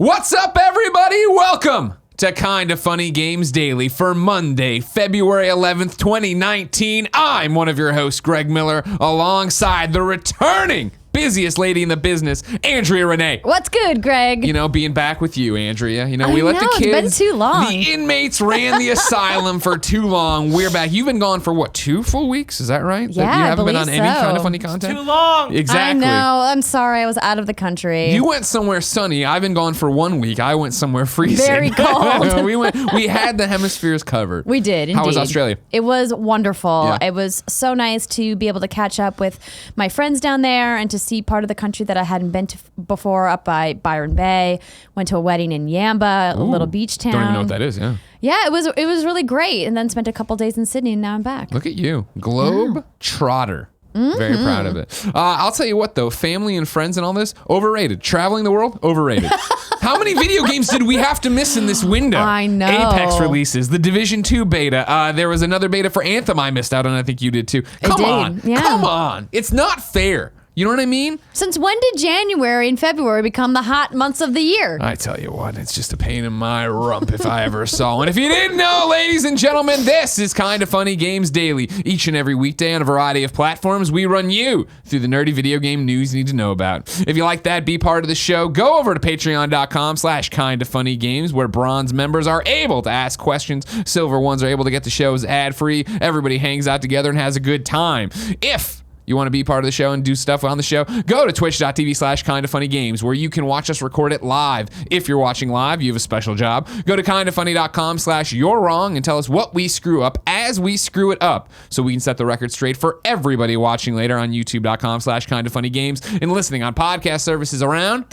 What's up, everybody? Welcome to Kinda Funny Games Daily for Monday, February 11th, 2019. I'm one of your hosts, Greg Miller, alongside the returning busiest lady in the business, Andrea Renee. What's good, Greg? You know, being back with you, Andrea. You know, we let the kids. It's been too long. The inmates ran the asylum for too long. We're back. You've been gone for what, 2 full weeks? Is that right? Yeah, you haven't been on so. any Kinda Funny content? Too long. Exactly. I know. I'm sorry. I was out of the country. You went somewhere sunny. I've been gone for 1 week. I went somewhere freezing. Very cold. We had the hemispheres covered. We did, indeed. How was Australia? It was wonderful. Yeah. It was so nice to be able to catch up with my friends down there and to see part of the country that I hadn't been to before, up by Byron Bay. Went to a wedding in Yamba, a little beach town. Don't even know what that is, yeah. Yeah, it was really great. And then spent a couple days in Sydney, and now I'm back. Look at you. Globe Trotter. Very proud of it. I'll tell you what, though, family and friends and all this, overrated. Traveling the world, overrated. How many video games did we have to miss in this window? I know. Apex releases, the Division 2 beta. There was another beta for Anthem I missed out on. I think you did too. Come on. Yeah. Come on. It's not fair. You know what I mean? Since when did January and February become the hot months of the year? I tell you what, it's just a pain in my rump if I ever saw one. If you didn't know, ladies and gentlemen, this is Kinda Funny Games Daily. Each and every weekday on a variety of platforms, we run you through the nerdy video game news you need to know about. If you like that, be part of the show. Go over to patreon.com/kindafunnygames, where bronze members are able to ask questions. Silver ones are able to get the shows ad-free. Everybody hangs out together and has a good time. If you want to be part of the show and do stuff on the show, go to twitch.tv/kindafunnygames, where you can watch us record it live. If you're watching live, you have a special job. Go to kindafunny.com/you're wrong and tell us what we screw up as we screw it up, so we can set the record straight for everybody watching later on youtube.com/kindafunnygames and listening on podcast services around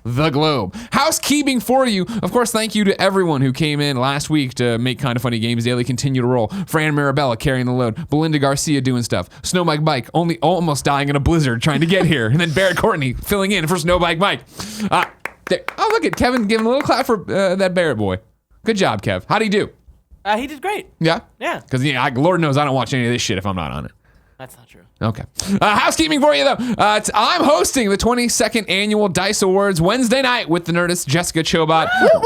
the globe. Housekeeping for you. Of course, thank you to everyone who came in last week to make Kinda Funny Games Daily continue to roll. Fran Mirabella carrying the load. Belinda Garcia doing stuff. Snowbike Mike almost dying in a blizzard trying to get here. And then Barrett Courtney filling in for Snowbike Mike. Oh, look at Kevin giving a little clap for that Barrett boy. Good job, Kev. How'd he do? He did great. Yeah? Yeah. Because Lord knows I don't watch any of this shit if I'm not on it. That's not true. Okay. Housekeeping for you, though. I'm hosting the 22nd Annual DICE Awards Wednesday night with the nerdist Jessica Chobot. Woo, woo.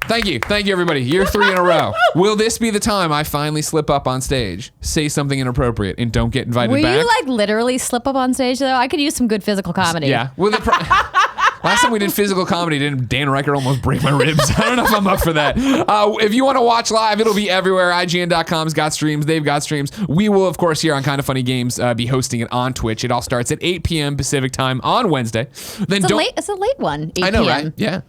Thank you, everybody. Year 3 in a row. Will this be the time I finally slip up on stage, say something inappropriate, and don't get invited back? Will you literally slip up on stage though? I could use some good physical comedy. Yeah. Last time we did physical comedy, didn't Dan Reicher almost break my ribs? I don't know if I'm up for that. If you want to watch live, it'll be everywhere. IGN.com's got streams. They've got streams. We will, of course, here on Kinda Funny Games, be hosting it on Twitch. It all starts at 8 p.m. Pacific time on Wednesday. It's a late one, 8 I know, p.m. right? Yeah.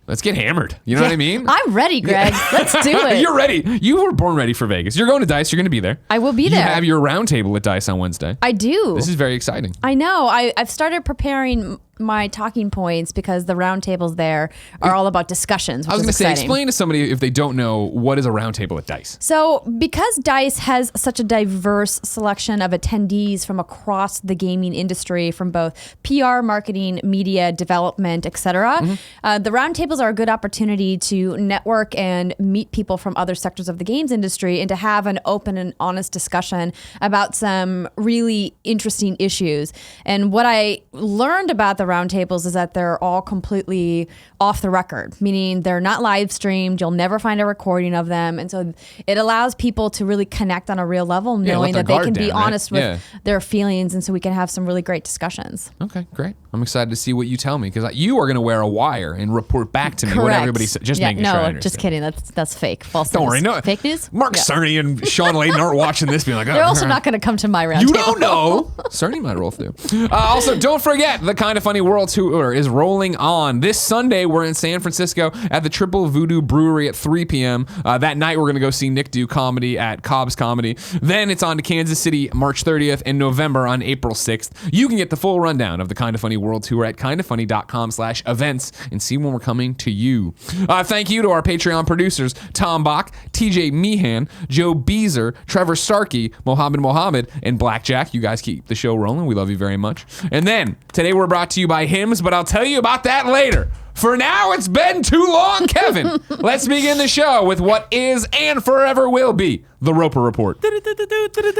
Let's get hammered. You know what I mean? I'm ready, Greg. Let's do it. You're ready. You were born ready for Vegas. You're going to DICE. You're going to be there. I will be there. You have your roundtable at DICE on Wednesday. I do. This is very exciting. I know. I've started preparing my talking points because the roundtables there are all about discussions, which I was going to say, explain to somebody if they don't know what is a roundtable at DICE. So because DICE has such a diverse selection of attendees from across the gaming industry, from both PR, marketing, media, development, etc., the roundtables are a good opportunity to network and meet people from other sectors of the games industry and to have an open and honest discussion about some really interesting issues. And what I learned about the roundtables is that they're all completely off the record, meaning they're not live streamed. You'll never find a recording of them. And so it allows people to really connect on a real level, knowing that they can be honest with their feelings. And so we can have some really great discussions. Okay, great. I'm excited to see what you tell me, because you are going to wear a wire and report back to me what everybody said. Just making sure I understand. No, just kidding. That's fake. False Don't news. worry. No, fake news? Mark Cerny and Shawn Layden aren't watching this being like, oh, they're also not going to come to my roundtable. You don't know. Cerny might roll through. Also, don't forget, the Kinda Funny World Tour is rolling on. This Sunday, we're in San Francisco at the Triple Voodoo Brewery at 3 p.m. That night, we're going to go see Nick do comedy at Cobb's Comedy. Then it's on to Kansas City March 30th and November on April 6th. You can get the full rundown of the Kinda Funny World Tour at kindafunny.com/events and see when we're coming to you. Thank you to our Patreon producers, Tom Bach, TJ Meehan, Joe Beezer, Trevor Starkey, Mohammed, and Blackjack. You guys keep the show rolling. We love you very much. And then, today we're brought to you by Hims, but I'll tell you about that later. For now, it's been too long, Kevin. Let's begin the show with what is and forever will be the Roper Report.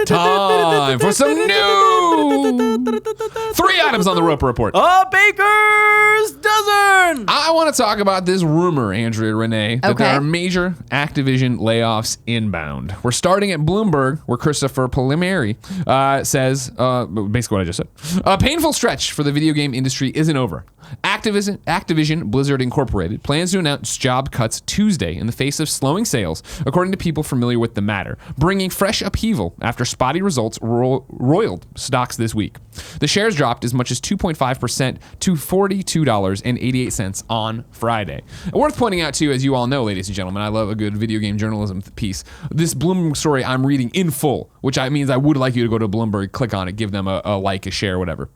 Time for some news. 3 items on the Roper Report. A baker's dozen. I want to talk about this rumor, Andrea Renee, that Okay. there are major Activision layoffs inbound. We're starting at Bloomberg, where Christopher Palmeri says, basically what I just said. A painful stretch for the video game industry isn't over. Activision Blizzard Incorporated plans to announce job cuts Tuesday in the face of slowing sales, according to people familiar with the matter, bringing fresh upheaval after spotty results roiled stocks this week. The shares dropped as much as 2.5% to $42.88 on Friday. Worth pointing out, too, as you all know, ladies and gentlemen, I love a good video game journalism piece. This Bloomberg story I'm reading in full, which means I would like you to go to Bloomberg, click on it, give them a like, a share, whatever.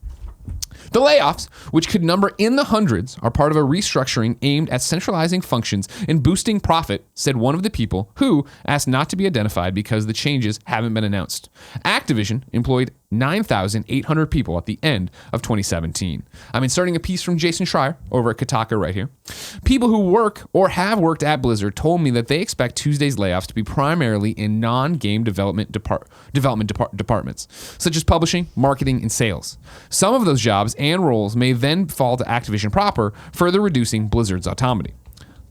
The layoffs, which could number in the hundreds, are part of a restructuring aimed at centralizing functions and boosting profit, said one of the people who asked not to be identified because the changes haven't been announced. Activision employed 9,800 people at the end of 2017. I'm inserting a piece from Jason Schreier over at Kotaku right here. People who work or have worked at Blizzard told me that they expect Tuesday's layoffs to be primarily in non-game development departments, such as publishing, marketing, and sales. Some of those jobs and roles may then fall to Activision proper, further reducing Blizzard's autonomy.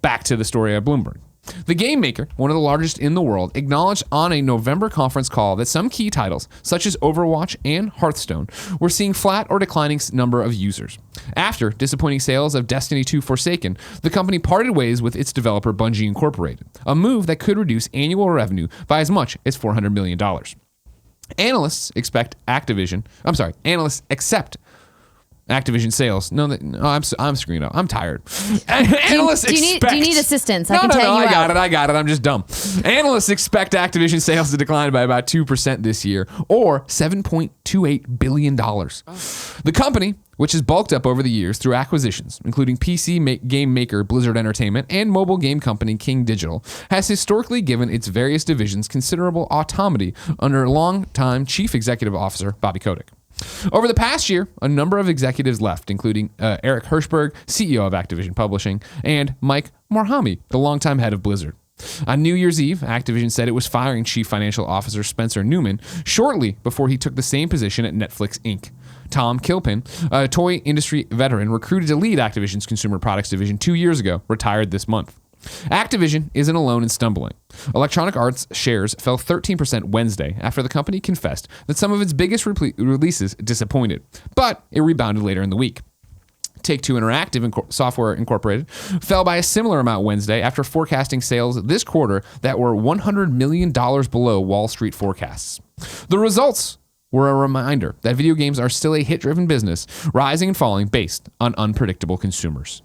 Back to the story at Bloomberg. The game maker, one of the largest in the world, acknowledged on a November conference call that some key titles, such as Overwatch and Hearthstone, were seeing flat or declining number of users. After disappointing sales of Destiny 2 Forsaken, the company parted ways with its developer Bungie Incorporated, a move that could reduce annual revenue by as much as $400 million. Analysts accept Activision sales. I'm screwing up. I'm tired. Analysts do you need assistance? I can tell you I got it. I'm just dumb. Analysts expect Activision sales to decline by about 2% this year, or $7.28 billion. The company, which has bulked up over the years through acquisitions, including PC game maker Blizzard Entertainment and mobile game company King Digital, has historically given its various divisions considerable autonomy under longtime Chief Executive Officer Bobby Kotick. Over the past year, a number of executives left, including Eric Hirshberg, CEO of Activision Publishing, and Mike Morhaime, the longtime head of Blizzard. On New Year's Eve, Activision said it was firing Chief Financial Officer Spencer Newman shortly before he took the same position at Netflix Inc. Tom Kilpin, a toy industry veteran recruited to lead Activision's consumer products division 2 years ago, retired this month. Activision isn't alone in stumbling. Electronic Arts shares fell 13% Wednesday after the company confessed that some of its biggest releases disappointed, but it rebounded later in the week. Take-Two Interactive Software Incorporated fell by a similar amount Wednesday after forecasting sales this quarter that were $100 million below Wall Street forecasts. The results were a reminder that video games are still a hit-driven business, rising and falling based on unpredictable consumers.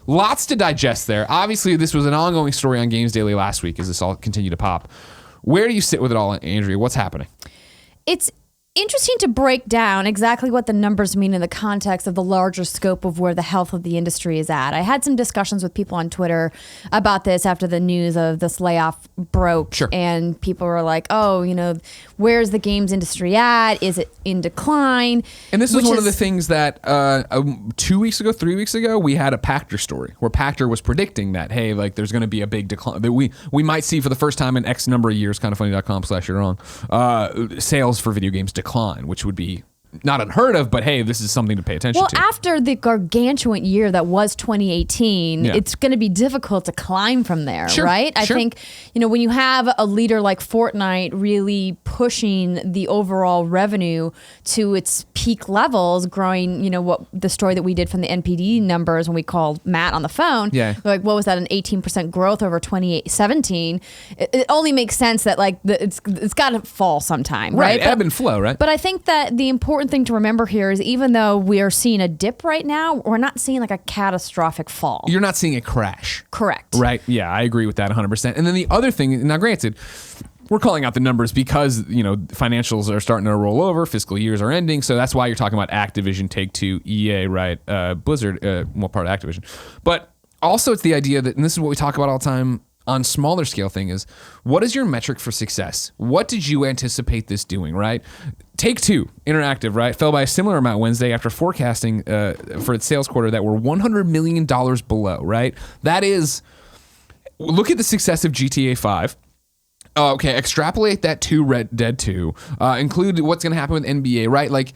Lots to digest there. Obviously, this was an ongoing story on Games Daily last week as this all continued to pop. Where do you sit with it all, Andrea? What's happening? It's interesting to break down exactly what the numbers mean in the context of the larger scope of where the health of the industry is at. I had some discussions with people on Twitter about this after the news of this layoff broke. Sure. And people were like, oh, where's the games industry at? Is it in decline? And this was one of the things that 3 weeks ago, we had a Pactor story where Pactor was predicting that, hey, like there's going to be a big decline that we might see for the first time in X number of years, kindoffunny.com/you're sales for video games decline, which would be not unheard of, but hey, this is something to pay attention to. Well, after the gargantuan year that was 2018, it's going to be difficult to climb from there, right? I think, when you have a leader like Fortnite really pushing the overall revenue to its peak levels, growing, what the story that we did from the NPD numbers when we called Matt on the phone, like what was that, an 18% growth over 2017? It only makes sense that it's got to fall sometime, right? Ebb and flow, right? But I think that the important thing to remember here is even though we are seeing a dip right now, we're not seeing like a catastrophic fall. You're not seeing a crash. Correct. Right. Yeah, I agree with that 100%. And then the other thing, now granted, we're calling out the numbers because, financials are starting to roll over, fiscal years are ending. So that's why you're talking about Activision, Take-Two, EA, right? Blizzard, part of Activision. But also it's the idea that, and this is what we talk about all the time on smaller scale thing is, what is your metric for success? What did you anticipate this doing, right? Take-Two Interactive, right, fell by a similar amount Wednesday after forecasting for its sales quarter that were $100 million below, right? That is, look at the success of GTA 5. Okay, extrapolate that to Red Dead 2. Include what's going to happen with NBA, right? Like,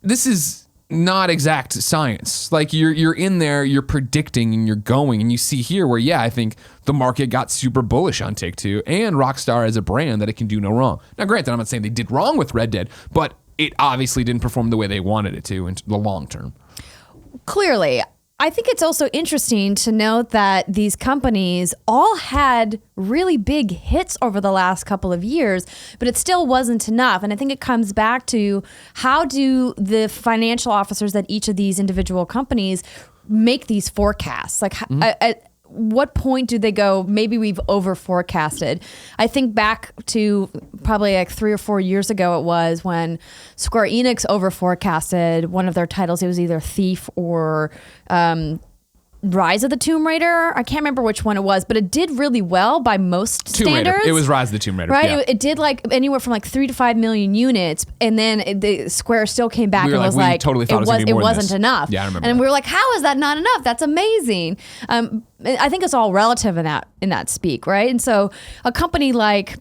this is not exact science. Like, you're in there, you're predicting, and you're going, and you see here where, I think the market got super bullish on Take-Two and Rockstar as a brand that it can do no wrong. Now, granted, I'm not saying they did wrong with Red Dead, but it obviously didn't perform the way they wanted it to in the long term. Clearly. I think it's also interesting to note that these companies all had really big hits over the last couple of years, but it still wasn't enough. And I think it comes back to, how do the financial officers at each of these individual companies make these forecasts? Like, at what point do they go, maybe we've over forecasted? I think back to probably like 3 or 4 years ago, it was when Square Enix over forecasted one of their titles. It was either Thief or Rise of the Tomb Raider. I can't remember which one it was, but it did really well by most standards. It was Rise of the Tomb Raider, right? Yeah. It did like anywhere from like 3 to 5 million units, and then the Square still came back and was like, totally thought it wasn't enough. Yeah, I remember. And that. we were like, how is that not enough? That's amazing. I think it's all relative in that speak, right? And so a company like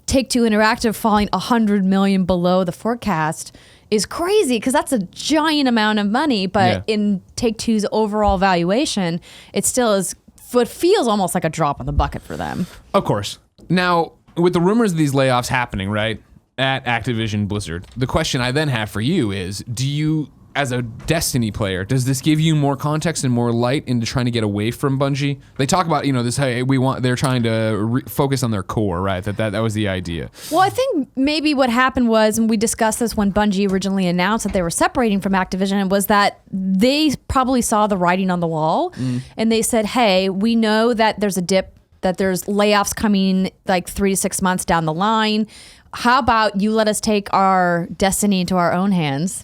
Take-Two Interactive falling 100 million below the forecast is crazy, because that's a giant amount of money, but in Take-Two's overall valuation, it still is, it feels almost like a drop in the bucket for them. Of course. Now, with the rumors of these layoffs happening, right, at Activision Blizzard, the question I then have for you is, do you, as a Destiny player, does this give you more context and more light into trying to get away from Bungie? They talk about, this, hey, they're trying to focus on their core, right? That was the idea. Well, I think maybe what happened was, and we discussed this when Bungie originally announced that they were separating from Activision, was that they probably saw the writing on the wall, and they said, hey, we know that there's a dip, that there's layoffs coming like 3 to 6 months down the line. How about you let us take our destiny into our own hands?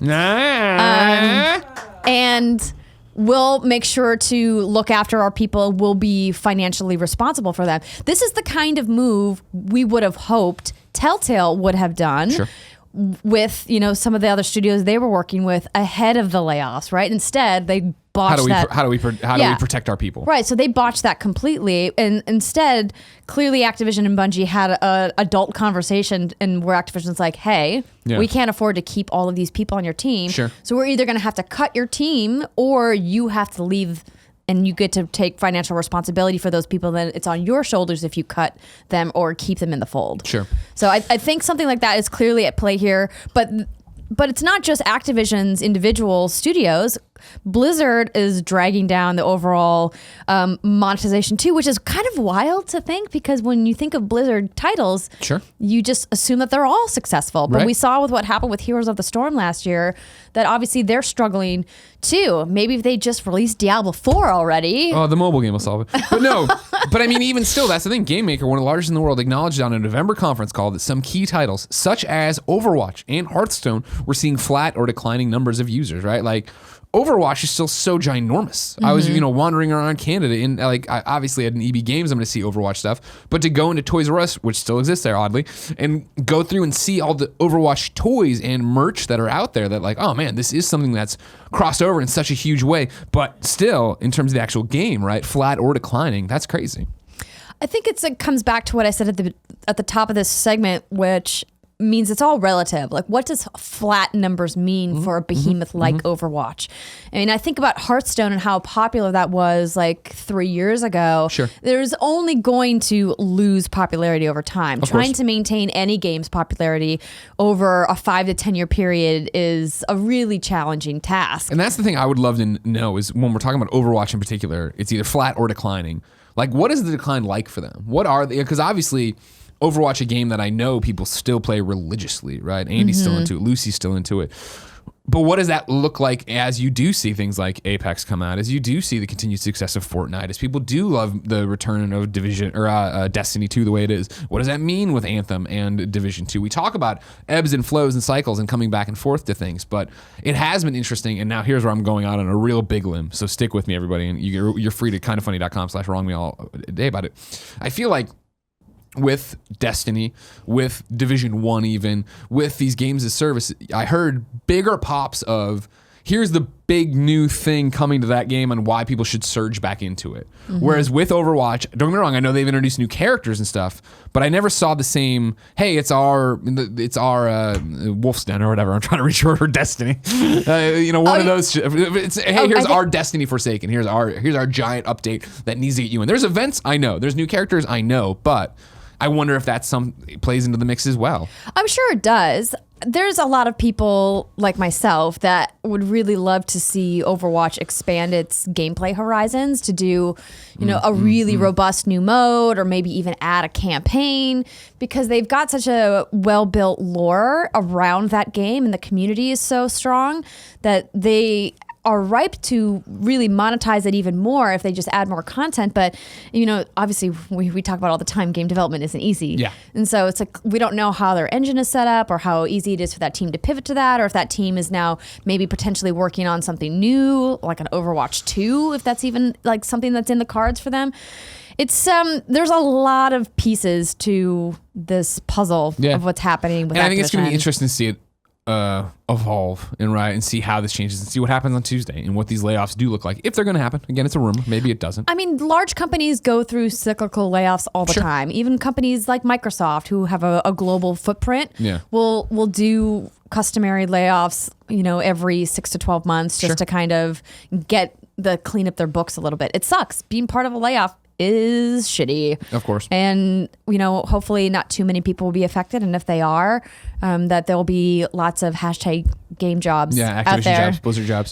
And we'll make sure to look after our people. We'll be financially responsible for them. This is the kind of move we would have hoped Telltale would have done. Sure. With some of the other studios they were working with ahead of the layoffs, right? Instead, they botched that. How do we protect our people? Right, so they botched that completely, and instead, clearly Activision and Bungie had an adult conversation, and where Activision's like, hey, we can't afford to keep all of these people on your team, so we're either going to have to cut your team, or you have to leave, and you get to take financial responsibility for those people. Then it's on your shoulders if you cut them or keep them in the fold. Sure. So I think something like that is clearly at play here, but it's not just Activision's individual studios. Blizzard is dragging down the overall monetization too, which is kind of wild to think, because when you think of Blizzard titles, you just assume that they're all successful. But we saw with what happened with Heroes of the Storm last year that obviously they're struggling too. Maybe if they just released Diablo 4 already. Oh, the mobile game will solve it. But no, but I mean, even still, that's the thing. Game Maker, one of the largest in the world, acknowledged on a November conference call that some key titles, such as Overwatch and Hearthstone, were seeing flat or declining numbers of users, right? Like, Overwatch is still so ginormous. I was, wandering around Canada, and like, I obviously at an EB Games, I'm going to see Overwatch stuff, but to go into Toys R Us, which still exists there oddly, and go through and see all the Overwatch toys and merch that are out there, that like, oh man, this is something that's crossed over in such a huge way, but still, in terms of the actual game, right, flat or declining, that's crazy. I think it comes back to what I said at the top of this segment, which means it's all relative. Like, what does flat numbers mean for a behemoth like Overwatch? I mean, I think about Hearthstone and how popular that was like 3 years ago. Sure. There's only going to lose popularity over time. Trying to maintain any game's popularity over a 5 to 10 year period is a really challenging task. And that's the thing I would love to know, is when we're talking about Overwatch in particular, it's either flat or declining. Like, what is the decline like for them? What are they? Because obviously, Overwatch, a game that I know people still play religiously, right? Andy's still into it. Lucy's still into it. But what does that look like as you do see things like Apex come out, as you do see the continued success of Fortnite, as people do love the return of Division or Destiny 2 the way it is? What does that mean with Anthem and Division 2? We talk about ebbs and flows and cycles and coming back and forth to things, but it has been interesting. And now here's where I'm going out on a real big limb. So stick with me, everybody. And you're free to kindoffunny.com/wrong me all day about it. I feel like with Destiny, with Division 1 even, with these games as service, I heard bigger pops of, here's the big new thing coming to that game and why people should surge back into it. Whereas with Overwatch, don't get me wrong, I know they've introduced new characters and stuff, but I never saw the same, hey, it's our Wolf's Den or whatever. I'm trying to reach for Destiny. One of those. Here's our Destiny Forsaken. Here's our giant update that needs to get you in. There's events, I know. There's new characters, I know, but I wonder if that plays into the mix as well. I'm sure it does. There's a lot of people like myself that would really love to see Overwatch expand its gameplay horizons to do, a really robust new mode, or maybe even add a campaign, because they've got such a well-built lore around that game, and the community is so strong that they are ripe to really monetize it even more if they just add more content. But, obviously we talk about all the time, game development isn't easy. Yeah. And so it's like, we don't know how their engine is set up or how easy it is for that team to pivot to that, or if that team is now maybe potentially working on something new, like an Overwatch 2, if that's even like something that's in the cards for them. It's there's a lot of pieces to this puzzle of what's happening with Activision. I think it's going to be interesting to see it evolve and see how this changes and see what happens on Tuesday and what these layoffs do look like, if they're going to happen. Again, it's a rumor. Maybe it doesn't. I mean, large companies go through cyclical layoffs all the time. Even companies like Microsoft, who have a global footprint, will do customary layoffs, every 6 to 12 months just to kind of clean up their books a little bit. It sucks. Being part of a layoff is shitty. Of course. And, hopefully not too many people will be affected. And if they are, that there'll be lots of hashtag game jobs out there. Jobs, Blizzard jobs,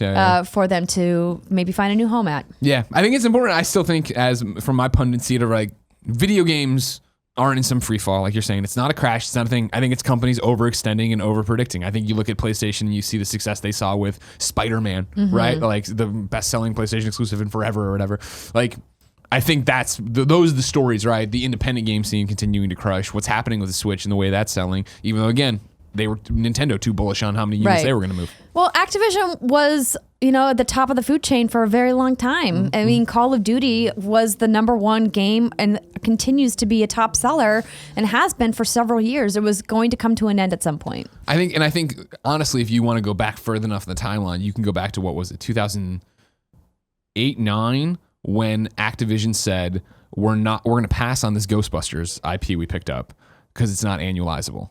for them to maybe find a new home at. Yeah, I think it's important. I still think, as from my pundency, to like, video games aren't in some free fall. Like you're saying, it's not a crash. It's not a thing. I think it's companies overextending and over-predicting. I think you look at PlayStation and you see the success they saw with Spider-Man, right? Like the best-selling PlayStation exclusive in forever or whatever. Like, I think those are the stories, right? The independent game scene continuing to crush. What's happening with the Switch and the way that's selling, even though, again, Nintendo too bullish on how many units they were going to move. Well, Activision was, at the top of the food chain for a very long time. I mean, Call of Duty was the #1 game and continues to be a top seller and has been for several years. It was going to come to an end at some point. I think, honestly, if you want to go back further enough in the timeline, you can go back to, 2008, 9, when Activision said, we're going to pass on this Ghostbusters IP we picked up because it's not annualizable.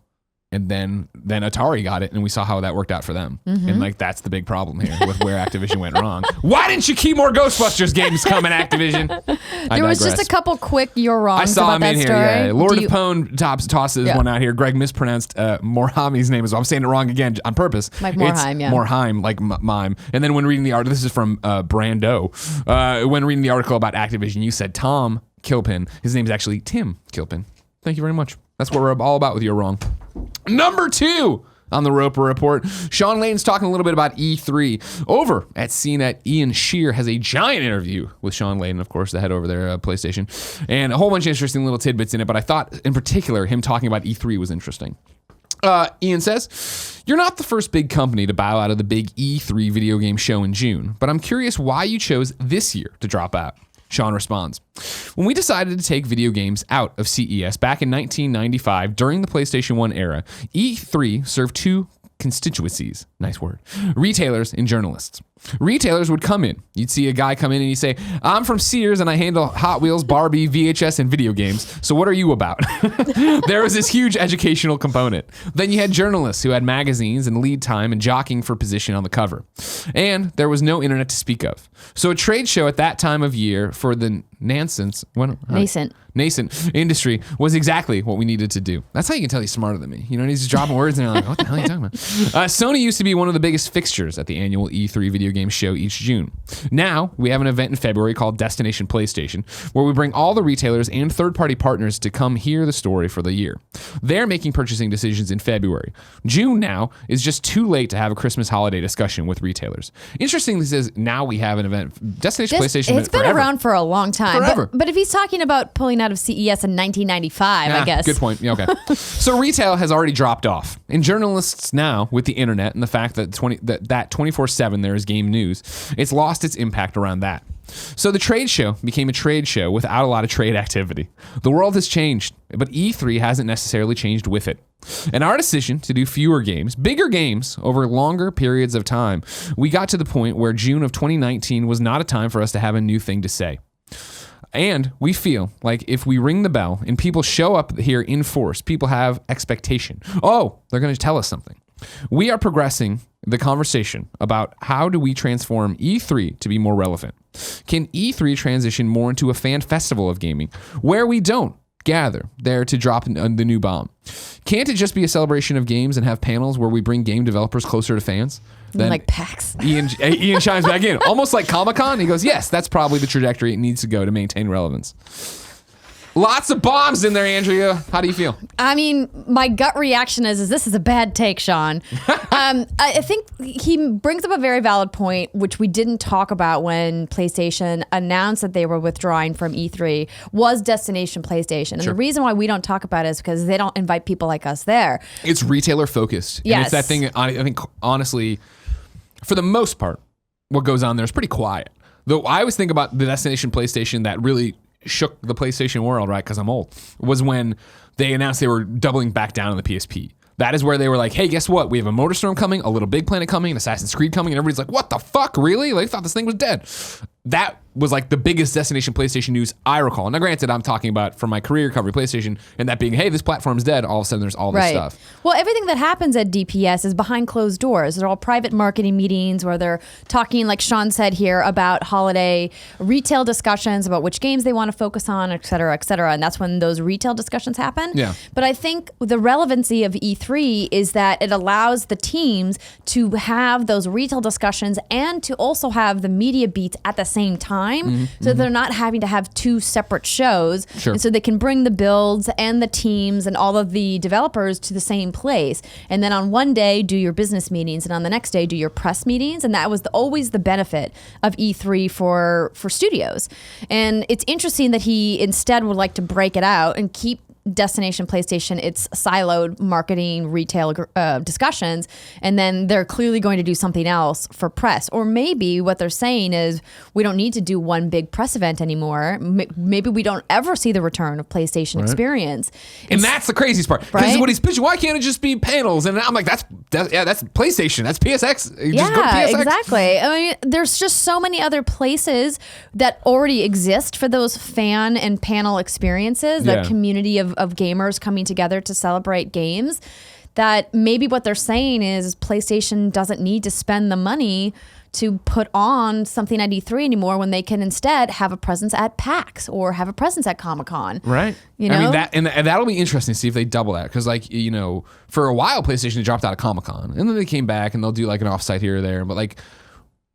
And then Atari got it, and we saw how that worked out for them. And that's the big problem here with where Activision went wrong. Why didn't you keep more Ghostbusters games coming, Activision? There was just a couple quick "you're wrong" I saw about him in that here. story. Yeah. Lord of Pwn tosses one out here. Greg mispronounced Morhami's name as well. I'm saying it wrong again on purpose. Like Morheim, it's Morheim, like mime. And then when reading the article, this is from Brando. When reading the article about Activision, you said Tom Kilpin. His name is actually Tim Kilpin. Thank you very much. That's what we're all about with You're Wrong. Number 2 on the Roper Report, Shawn Layden's talking a little bit about E3. Over at CNET, Ian Sherr has a giant interview with Shawn Layden, of course, the head over there at PlayStation, and a whole bunch of interesting little tidbits in it, but I thought, in particular, him talking about E3 was interesting. Ian says, you're not the first big company to bow out of the big E3 video game show in June, but I'm curious why you chose this year to drop out. Shawn responds, when we decided to take video games out of CES back in 1995 during the PlayStation 1 era, E3 served two constituencies, nice word, retailers and journalists. Retailers would come in. You'd see a guy come in and he'd say, I'm from Sears and I handle Hot Wheels, Barbie, VHS, and video games. So what are you about? There was this huge educational component. Then you had journalists who had magazines and lead time and jockeying for position on the cover. And there was no internet to speak of. So a trade show at that time of year for the nascent industry was exactly what we needed to do. That's how you can tell he's smarter than me. He's just dropping words and you're like, what the hell are you talking about? Sony used to be one of the biggest fixtures at the annual E3 video game show each June. Now, we have an event in February called Destination PlayStation, where we bring all the retailers and third-party partners to come hear the story for the year. They're making purchasing decisions in February. June now is just too late to have a Christmas holiday discussion with retailers. Interestingly, this is now we have an event. Destination PlayStation. It's been around for a long time. Forever. But if he's talking about pulling out of CES in 1995, I guess. Good point. Yeah, okay. So retail has already dropped off. And journalists now, with the internet and the fact that 24/7 there is game news, it's lost its impact around that. So the trade show became a trade show without a lot of trade activity. The world has changed, but E3 hasn't necessarily changed with it. And our decision to do fewer games, bigger games, over longer periods of time, we got to the point where June of 2019 was not a time for us to have a new thing to say. And we feel like if we ring the bell and people show up here in force, people have expectation. Oh, they're going to tell us something. We are progressing the conversation about how do we transform E3 to be more relevant. Can E3 transition more into a fan festival of gaming where we don't gather there to drop the new bomb? Can't it just be a celebration of games and have panels where we bring game developers closer to fans? Then like PAX. Ian chimes back in, almost like Comic-Con. He goes, yes, that's probably the trajectory it needs to go to maintain relevance. Lots of bombs in there, Andrea. How do you feel? I mean, my gut reaction is this is a bad take, Shawn. I think he brings up a very valid point, which we didn't talk about when PlayStation announced that they were withdrawing from E3, was Destination PlayStation. And Sure. the reason why we don't talk about it is because they don't invite people like us there. It's retailer focused. Yes. And it's that thing, I think, honestly, for the most part, what goes on there is pretty quiet. Though I always think about the Destination PlayStation that really shook the PlayStation world, right? Because I'm old, was when they announced they were doubling back down on the PSP. That is where they were like, hey, guess what? We have a Motorstorm coming, a Little Big Planet coming, an Assassin's Creed coming, and everybody's like, what the fuck? Really? They thought this thing was dead. That was like the biggest Destination PlayStation news I recall. Now, granted, I'm talking about from my career covering PlayStation, and that being, hey, this platform's dead. All of a sudden, there's all this stuff. Well, everything that happens at DPS is behind closed doors. They're all private marketing meetings where they're talking, like Shawn said here, about holiday retail discussions about which games they want to focus on, et cetera, et cetera. And that's when those retail discussions happen. Yeah. But I think the relevancy of E3 is that it allows the teams to have those retail discussions and to also have the media beats at the same time. So they're not having to have two separate shows. Sure. And so they can bring the builds and the teams and all of the developers to the same place. And then on one day, do your business meetings, and on the next day, do your press meetings. And that was always the benefit of E3 for studios. And it's interesting that he instead would like to break it out and keep Destination PlayStation its siloed marketing retail discussions, and then they're clearly going to do something else for press. Or maybe what they're saying is we don't need to do one big press event anymore. Maybe we don't ever see the return of PlayStation experience. And that's the craziest part. Because Right? what he's pitching, why can't it just be panels? And I'm like, that's PlayStation. That's PSX. Just go to Yeah, PSX. exactly. I mean, there's just so many other places that already exist for those fan and panel experiences, Yeah. that community of gamers coming together to celebrate games, that maybe what they're saying is PlayStation doesn't need to spend the money to put on something at E3 anymore when they can instead have a presence at PAX or have a presence at Comic-Con. Right. You know? I mean, and that'll be interesting to see if they double that. Because, like, you know, for a while, PlayStation dropped out of Comic-Con. And then they came back and they'll do, like, an offsite here or there. But, like,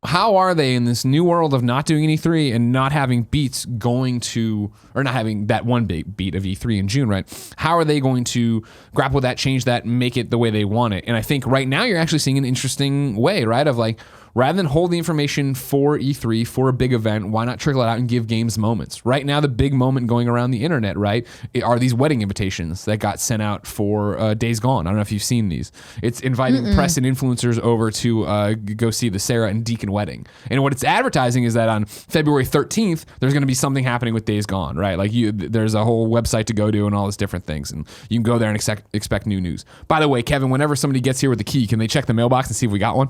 how are they in this new world of not doing an E3 and not having beats going to, or not having that one big beat of E3 in June, right? How are they going to grapple with that, change that, make it the way they want it? And I think right now you're actually seeing an interesting way, right? Of like, rather than hold the information for E3, for a big event, why not trickle it out and give games moments? Right now, the big moment going around the internet, right, are these wedding invitations that got sent out for Days Gone. I don't know if you've seen these. It's inviting press and influencers over to go see the Sarah and Deacon wedding. And what it's advertising is that on February 13th, there's going to be something happening with Days Gone, right? Like there's a whole website to go to and all these different things. And you can go there and expect new news. By the way, Kevin, whenever somebody gets here with the key, can they check the mailbox and see if we got one?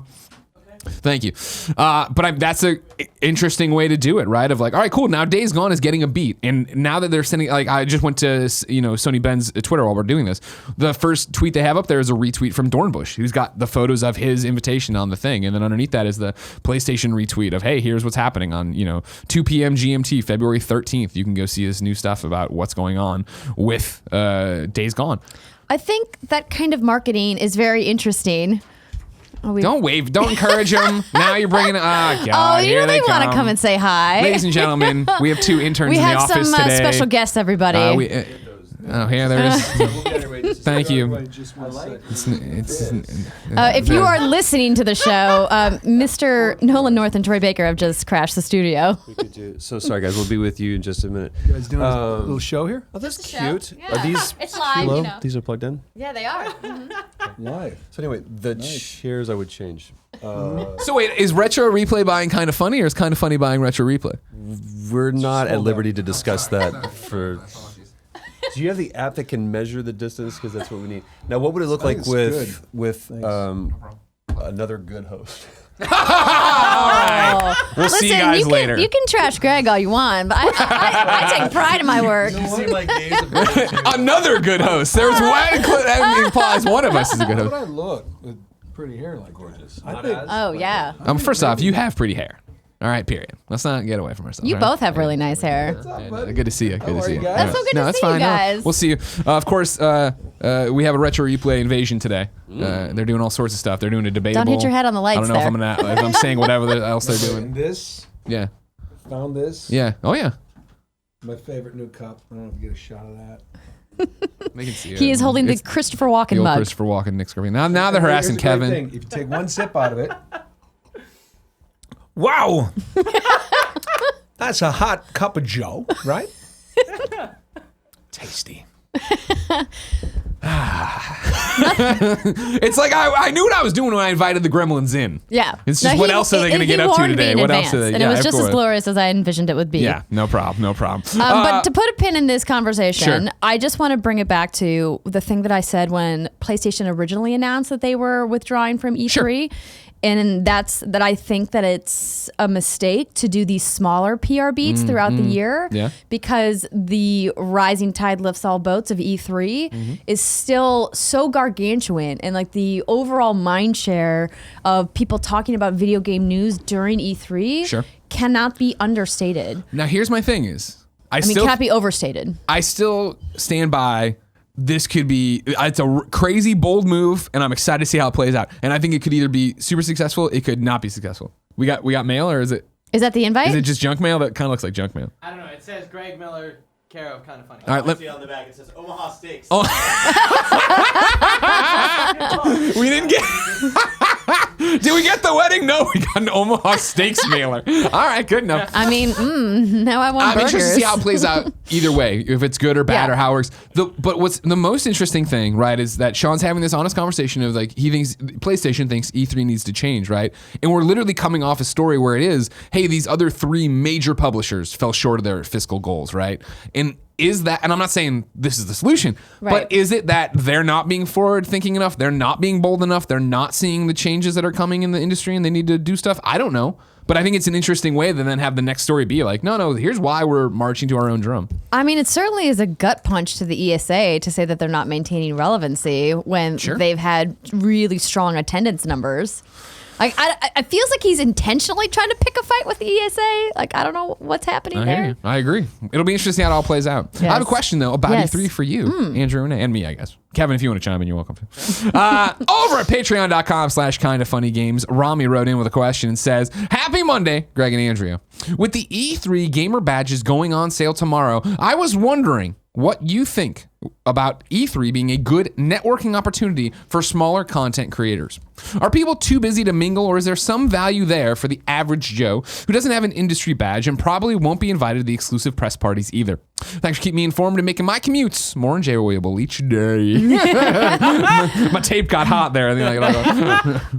Thank you. But that's a interesting way to do it, right? Of like, all right, cool. Now Days Gone is getting a beat. And now that they're sending, like, I just went to, Sony Ben's Twitter while we're doing this. The first tweet they have up there is a retweet from Dornbush, who's got the photos of his invitation on the thing. And then underneath that is the PlayStation retweet of, hey, here's what's happening on, 2 p.m. GMT, February 13th. You can go see this new stuff about what's going on with Days Gone. I think that kind of marketing is very interesting. Don't wave. Don't encourage them. Now you're bringing. Oh God! You know they want to come and say hi. Ladies and gentlemen, we have 2 interns we in the have office some today. Special guests, everybody. There's. Thank you. If you are listening to the show, Mr. Nolan North and Troy Baker have just crashed the studio. So sorry, guys. We'll be with you in just a minute. You guys doing a little show here? Oh, that's cute. Yeah. Are these It's live, low? you know. These are plugged in? Yeah, they are. Live. So anyway, the chairs I would change. So wait, is retro replay buying kind of funny, or is kind of funny buying retro replay? We're not at liberty to discuss that for... Do you have the app that can measure the distance? Because that's what we need. Now, what would it look like with another good host? We'll see you guys later. You can trash Greg all you want, but I take pride in my work. Another good host. There's one that implies one of us is a good How host. would I look with pretty hair like gorgeous? I think. Oh, yeah. First off, you have pretty hair. All right, period. Let's not get away from ourselves. You right? both have really nice hair. Good to see you. Good to see you. That's so good to see you guys. We'll see you. Of course, we have a retro replay invasion today. They're doing all sorts of stuff. They're doing a debatable. Don't hit your head on the lights I don't know there. if I'm saying whatever else they're doing. This. Yeah. Found this. Yeah. Oh yeah. My favorite new cup. I don't know if you get a shot of that. They can see it. He is holding the It's Christopher Walken the old mug. Christopher Walken, Nick Scurvy. Now they're harassing Here's the great Kevin. thing. If you take one sip out of it. Wow. That's a hot cup of Joe, right? Tasty. It's like I knew what I was doing when I invited the Gremlins in. Yeah. It's just what else are they going to get up to today? What else are they? And it was just as glorious as I envisioned it would be. Yeah, no problem. But to put a pin in this conversation, Sure. I just want to bring it back to the thing that I said when PlayStation originally announced that they were withdrawing from E3. Sure. And that's that I think that it's a mistake to do these smaller PR beats throughout the year because the rising tide lifts all boats of E3 is still so gargantuan, and like the overall mind share of people talking about video game news during E3 cannot be understated. Now here's my thing is I mean, cannot be overstated. I still stand by this could be, it's a crazy bold move, and I'm excited to see how it plays out. And I think it could either be super successful, it could not be successful. We got mail, or is it that the invite? Is it just junk mail? That kind of looks like junk mail. I don't know. It says Greg Miller, care of Kind of Funny. All right, See on the back it says Omaha Steaks. Oh. We didn't get. Did we get the wedding? No, we got an Omaha Steaks mailer. All right, good enough. I mean, now I want I'm burgers. interested to see how it plays out either way, if it's good or bad or how it works. But what's the most interesting thing, right, is that Shawn's having this honest conversation of like, he thinks PlayStation thinks E3 needs to change, right? And we're literally coming off a story where it is, hey, these other 3 major publishers fell short of their fiscal goals, right? And is that, and I'm not saying this is the solution, but is it that they're not being forward thinking enough? They're not being bold enough? They're not seeing the changes that are coming in the industry and they need to do stuff? I don't know. But I think it's an interesting way to then have the next story be like, no, here's why we're marching to our own drum. I mean, it certainly is a gut punch to the ESA to say that they're not maintaining relevancy when they've had really strong attendance numbers. Like, it feels like he's intentionally trying to pick a fight with the ESA. Like, I don't know what's happening there. I agree. It'll be interesting how it all plays out. Yes. I have a question, though, about E3 for you, Andrew, and me, I guess. Kevin, if you want to chime in, you're welcome to. Over at patreon.com/kindoffunnygames, Ramy wrote in with a question and says, Happy Monday, Greg and Andrea. With the E3 gamer badges going on sale tomorrow, I was wondering what you think about E3 being a good networking opportunity for smaller content creators. Are people too busy to mingle, or is there some value there for the average Joe who doesn't have an industry badge and probably won't be invited to the exclusive press parties either? Thanks for keeping me informed and making my commutes more enjoyable each day. My tape got hot there.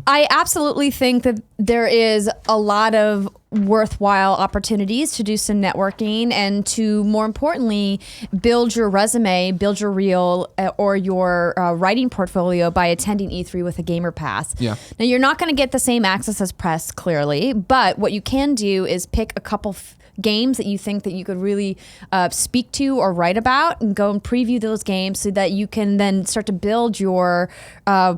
I absolutely think that there is a lot of worthwhile opportunities to do some networking and to, more importantly, build your resume, build your reel or your writing portfolio by attending E3 with a gamer pass. Yeah. Now, you're not going to get the same access as press, clearly, but what you can do is pick a couple games that you think that you could really speak to or write about, and go and preview those games so that you can then start to build your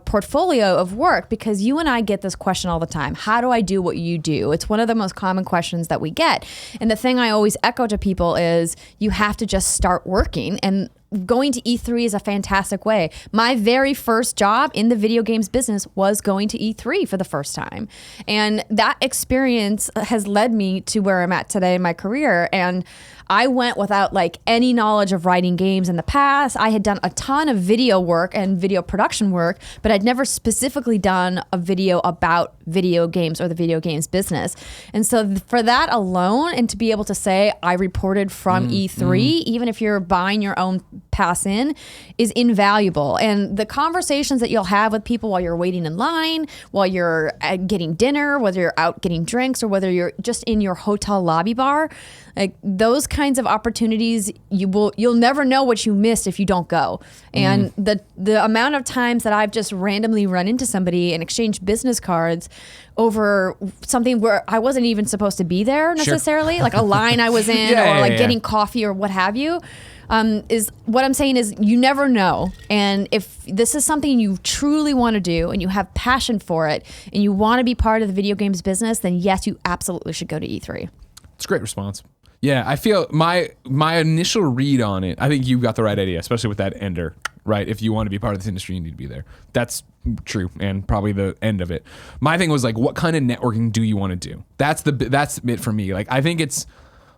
portfolio of work. Because you and I get this question all the time: how do I do what you do? It's one of the most common questions that we get, and the thing I always echo to people is you have to just start working. And going to E3 is a fantastic way. My very first job in the video games business was going to E3 for the first time. And that experience has led me to where I'm at today in my career. And I went without like any knowledge of writing games in the past. I had done a ton of video work and video production work, but I'd never specifically done a video about video games or the video games business. And so for that alone, and to be able to say I reported from E3, even if you're buying your own pass in, is invaluable. And the conversations that you'll have with people while you're waiting in line, while you're getting dinner, whether you're out getting drinks or whether you're just in your hotel lobby bar, like those kinds of opportunities, you'll never know what you missed if you don't go. And the amount of times that I've just randomly run into somebody and exchanged business cards over something where I wasn't even supposed to be there necessarily, like a line I was in getting coffee or what have you. Is what I'm saying is you never know. And if this is something you truly want to do and you have passion for it and you want to be part of the video games business, then yes, you absolutely should go to E3. It's a great response. Yeah, I feel my initial read on it, I think you got the right idea, especially with that ender, right? If you want to be part of this industry, you need to be there. That's true, and probably the end of it. My thing was like, what kind of networking do you want to do? That's it for me. Like, I think it's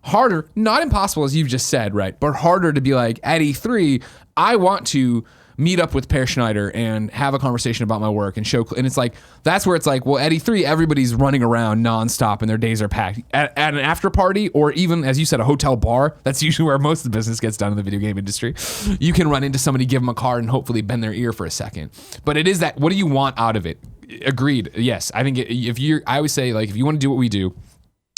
harder, not impossible as you've just said, right? But harder to be like, at E3, I want to meet up with Per Schneider and have a conversation about my work and show, and it's like, that's where it's like, well, at E3, everybody's running around nonstop and their days are packed. At an after party, or even, as you said, a hotel bar, that's usually where most of the business gets done in the video game industry. You can run into somebody, give them a card, and hopefully bend their ear for a second. But it is that, what do you want out of it? Agreed. Yes. I think I always say, like, if you want to do what we do,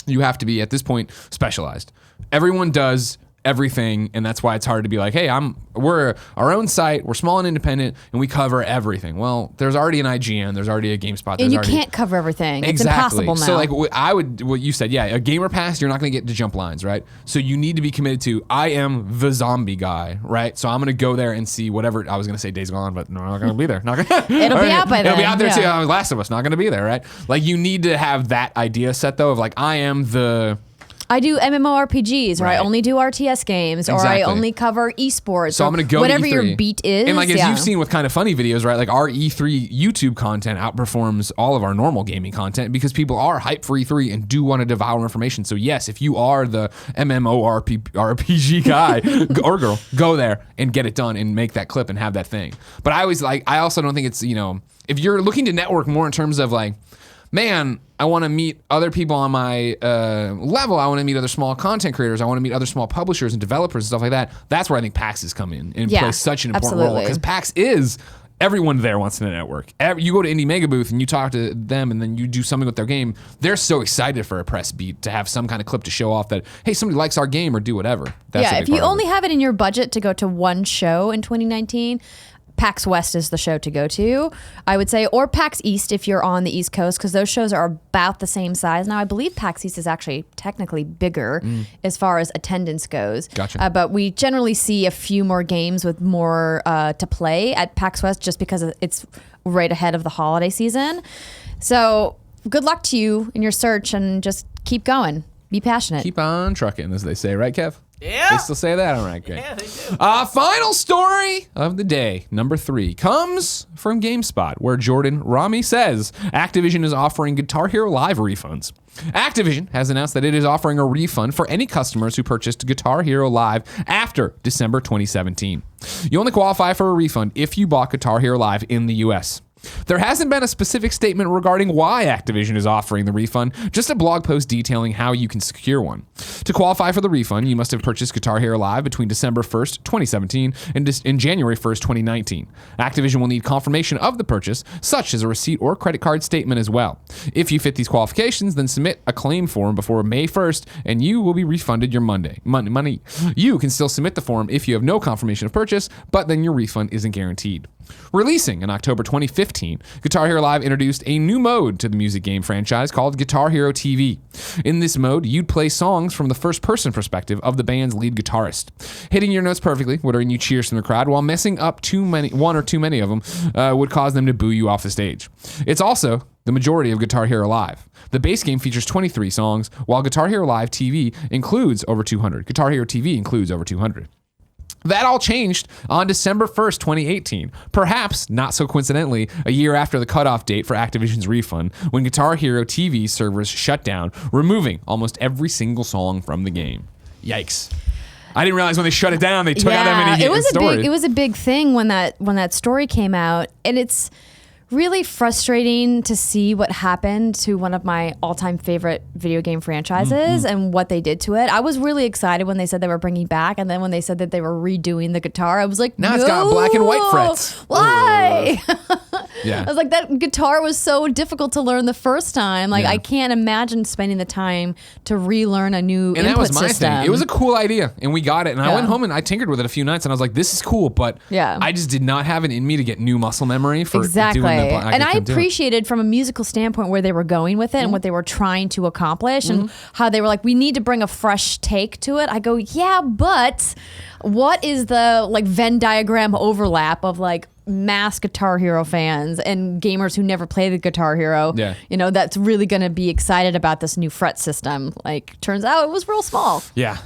you have to be, at this point, specialized. Everyone does everything, and that's why it's hard to be like, hey, we're our own site, we're small and independent, and we cover everything. Well, there's already an IGN, there's already a GameSpot, and you can't cover everything. It's impossible now. So like what you said, a gamer pass, you're not going to get to jump lines, right? So you need to be committed to, I am the zombie guy, right? So I'm going to go there and see whatever. I was going to say Days Gone, but no, I'm not going to be there. It'll be out by then. It'll be out there too. Last of Us, not going to be there, right? Like, you need to have that idea set though of like, I do MMORPGs, or I only do RTS games, or I only cover esports. So I'm going to go whatever to E3. Your beat is. And like, as you've seen with Kind of Funny videos, right? Like, our E3 YouTube content outperforms all of our normal gaming content because people are hyped for E3 and do want to devour information. So yes, if you are the MMORPG guy or girl, go there and get it done and make that clip and have that thing. But I also don't think it's, if you're looking to network more in terms of like, man, I want to meet other people on my level. I want to meet other small content creators. I want to meet other small publishers and developers and stuff like that. That's where I think PAXs come in and play such an important role, because PAX is, everyone there wants to network. You go to Indie Mega Booth and you talk to them and then you do something with their game. They're so excited for a press beat to have some kind of clip to show off that, hey, somebody likes our game or do whatever. That's if you only have it in your budget to go to one show in 2019, PAX West is the show to go to, I would say, or PAX East if you're on the East Coast, because those shows are about the same size. Now, I believe PAX East is actually technically bigger as far as attendance goes. Gotcha. But we generally see a few more games with more to play at PAX West just because it's right ahead of the holiday season. So good luck to you in your search, and just keep going. Be passionate. Keep on trucking, as they say, right, Kev? Yeah. They still say that? All right, great. Yeah, they do. Final story of the day, number 3, comes from GameSpot, where Jordan Ramy says Activision is offering Guitar Hero Live refunds. Activision has announced that it is offering a refund for any customers who purchased Guitar Hero Live after December 2017. You only qualify for a refund if you bought Guitar Hero Live in the US. There hasn't been a specific statement regarding why Activision is offering the refund, just a blog post detailing how you can secure one. To qualify for the refund, you must have purchased Guitar Hero Live between December 1st, 2017 and January 1st, 2019. Activision will need confirmation of the purchase, such as a receipt or credit card statement as well. If you fit these qualifications, then submit a claim form before May 1st, and you will be refunded your money. You can still submit the form if you have no confirmation of purchase, but then your refund isn't guaranteed. Releasing in October 2015, Guitar Hero Live introduced a new mode to the music game franchise called Guitar Hero TV. In this mode, you'd play songs from the first-person perspective of the band's lead guitarist. Hitting your notes perfectly would earn you cheers from the crowd, while messing up one or too many of them would cause them to boo you off the stage. It's also the majority of Guitar Hero Live. The base game features 23 songs, while Guitar Hero Live TV includes over 200. Guitar Hero TV includes over 200. That all changed on December 1st, 2018. Perhaps, not so coincidentally, a year after the cutoff date for Activision's refund, when Guitar Hero TV servers shut down, removing almost every single song from the game. Yikes. I didn't realize when they shut it down, they took out that many stories. It was a big thing when that story came out, and it's really frustrating to see what happened to one of my all-time favorite video game franchises and what they did to it. I was really excited when they said they were bringing back, and then when they said that they were redoing the guitar, I was like, now it's got black and white frets. Why? Yeah. I was like, that guitar was so difficult to learn the first time. Like, I can't imagine spending the time to relearn a new and input that was my system. thing. It was a cool idea, and we got it. And I went home and I tinkered with it a few nights, and I was like, this is cool, but I just did not have it in me to get new muscle memory for doing the and I appreciated from a musical standpoint where they were going with it and what they were trying to accomplish and how they were like, we need to bring a fresh take to it. I go, yeah, but what is the like Venn diagram overlap of like mass Guitar Hero fans and gamers who never play the Guitar Hero? You know, that's really going to be excited about this new fret system. Like, turns out it was real small. Yeah.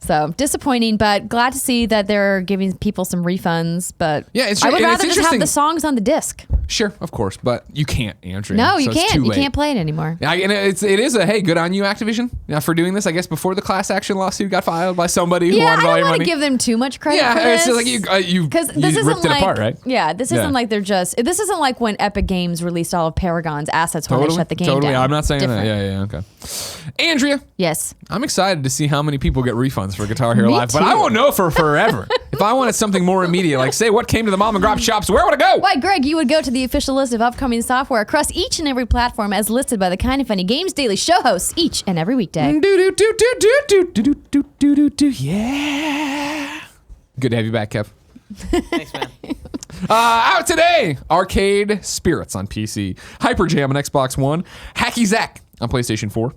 So disappointing, but glad to see that they're giving people some refunds. But I would rather just have the songs on the disc. Sure, of course, but you can't, Andrea. No, you can't. You can't play it anymore. And it is a hey, good on you, Activision, for doing this. I guess before the class action lawsuit got filed by somebody who wanted all your money. I don't want to give them too much credit. For this. It's just like you ripped it apart, right? Yeah, this isn't like they're just. This isn't like when Epic Games released all of Paragon's assets when they shut the game down. I'm not saying that. Yeah, okay. Andrea. Yes. I'm excited to see how many people get refunds for Guitar Hero Live, too. but I won't know for forever. If I wanted something more immediate, like say what came to the mom and grop shops, where would I go? Why, Greg, you would go to the official list of upcoming software across each and every platform as listed by the Kinda Funny Games Daily show hosts each and every weekday. Yeah. Good to have you back, Kev. Thanks, man. Out today, Arcade Spirits on PC, Hyper Jam on Xbox One, Hacky Zack on PlayStation 4,